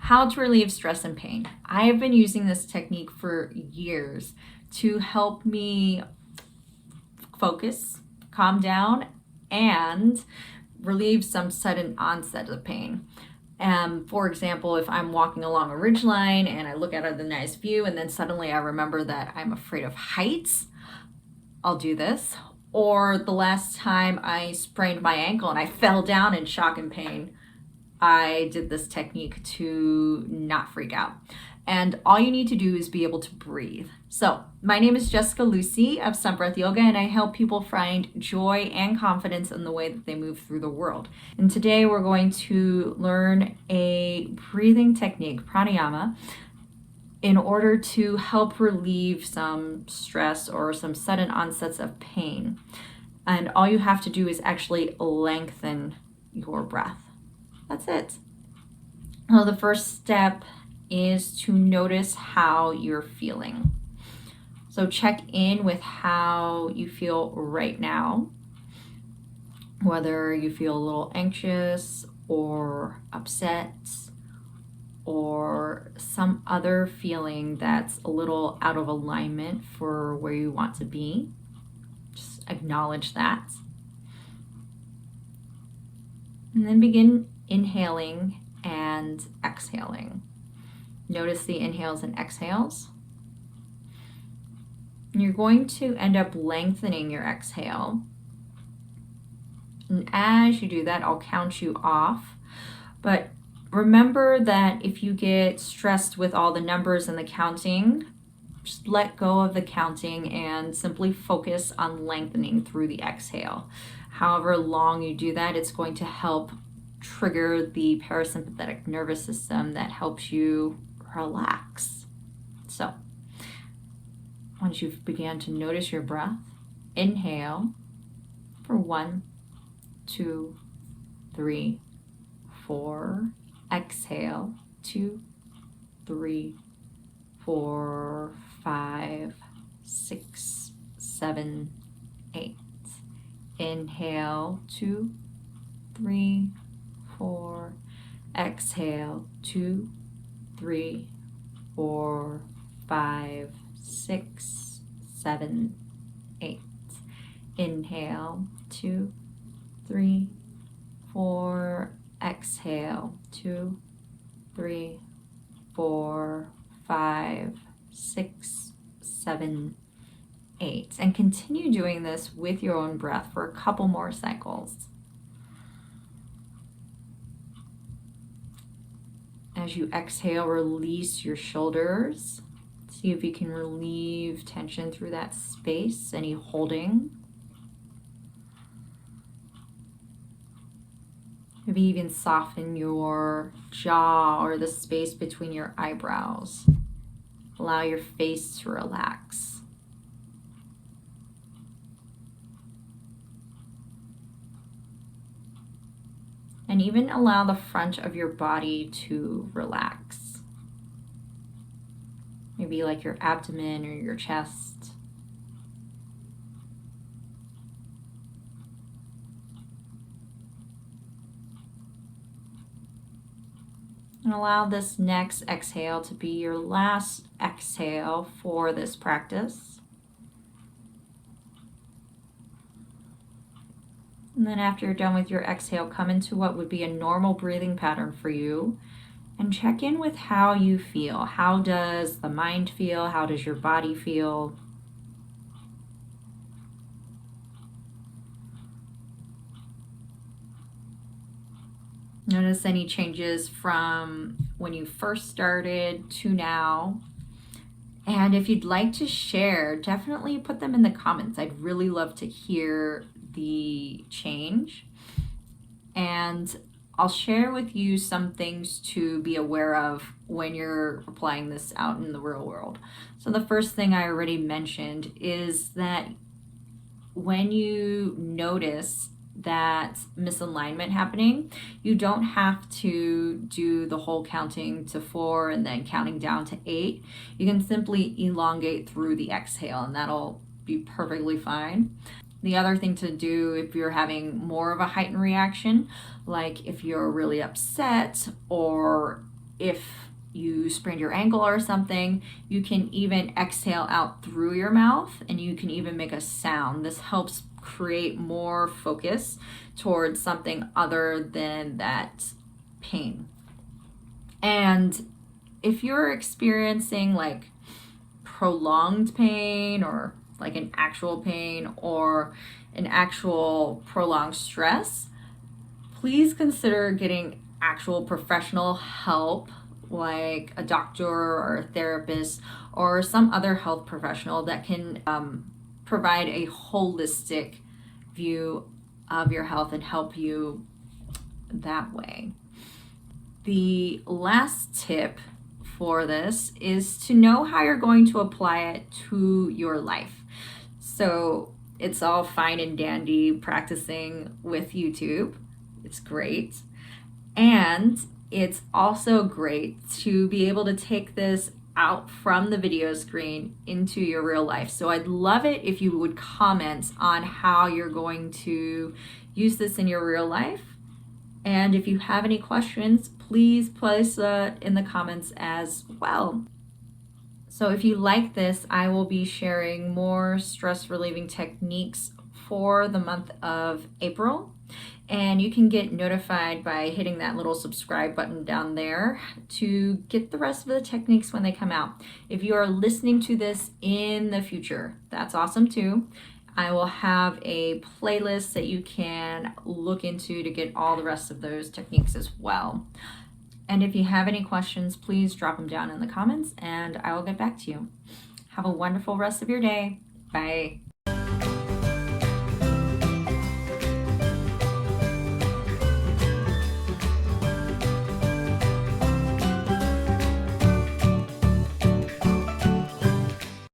How to relieve stress and pain. I have been using this technique for years to help me focus, calm down, and relieve some sudden onset of pain. For example, if I'm walking along a ridgeline and I look out at the nice view and then suddenly I remember that I'm afraid of heights, I'll do this. Or the last time I sprained my ankle and I fell down in shock and pain, I did this technique to not freak out. And all you need to do is be able to breathe. So my name is Jessica Lucy of Sun Breath Yoga, and I help people find joy and confidence in the way that they move through the world. And today we're going to learn a breathing technique, pranayama, in order to help relieve some stress or some sudden onsets of pain. And all you have to do is actually lengthen your breath. That's it. Well, the first step is to notice how you're feeling. So check in with how you feel right now, whether you feel a little anxious or upset or some other feeling that's a little out of alignment for where you want to be. Just acknowledge that. And then begin inhaling and exhaling. Notice the inhales and exhales. And you're going to end up lengthening your exhale. And as you do that, I'll count you off. But remember that if you get stressed with all the numbers and the counting, just let go of the counting and simply focus on lengthening through the exhale. However long you do that, it's going to help trigger the parasympathetic nervous system that helps you relax. So, once you've began to notice your breath, inhale for 1, 2, 3, 4. Exhale 2, 3, 4, 5, 6, 7, 8. Inhale 2, 3, 4. Exhale 2, 3, 4, 5, 6, 7, 8. Inhale 2, 3, 4. Exhale 2, 3, 4, 5, 6, 7, 8. And continue doing this with your own breath for a couple more cycles. As you exhale, release your shoulders. See if you can relieve tension through that space, any holding. Maybe even soften your jaw or the space between your eyebrows. Allow your face to relax. And even allow the front of your body to relax. Maybe like your abdomen or your chest. And allow this next exhale to be your last exhale for this practice. And then after you're done with your exhale, come into what would be a normal breathing pattern for you and check in with how you feel. How does the mind feel? How does your body feel? Notice any changes from when you first started to now. And if you'd like to share, definitely put them in the comments. I'd really love to hear the change. And I'll share with you some things to be aware of when you're applying this out in the real world. So the first thing I already mentioned is that when you notice that misalignment happening, you don't have to do the whole counting to 4 and then counting down to 8. You can simply elongate through the exhale and that'll be perfectly fine. The other thing to do if you're having more of a heightened reaction, like if you're really upset or if you sprained your ankle or something, you can even exhale out through your mouth and you can even make a sound. This helps create more focus towards something other than that pain. And if you're experiencing like prolonged pain or like an actual pain or an actual prolonged stress, please consider getting actual professional help, like a doctor or a therapist or some other health professional that can provide a holistic view of your health and help you that way. The last tip for this is to know how you're going to apply it to your life. So it's all fine and dandy practicing with YouTube. It's great. And it's also great to be able to take this out from the video screen into your real life. So I'd love it if you would comment on how you're going to use this in your real life. And if you have any questions, please place in the comments as well. So if you like this, I will be sharing more stress relieving techniques for the month of April. And you can get notified by hitting that little subscribe button down there to get the rest of the techniques when they come out. If you are listening to this in the future, that's awesome too. I will have a playlist that you can look into to get all the rest of those techniques as well. And if you have any questions, please drop them down in the comments and I will get back to you. Have a wonderful rest of your day. Bye.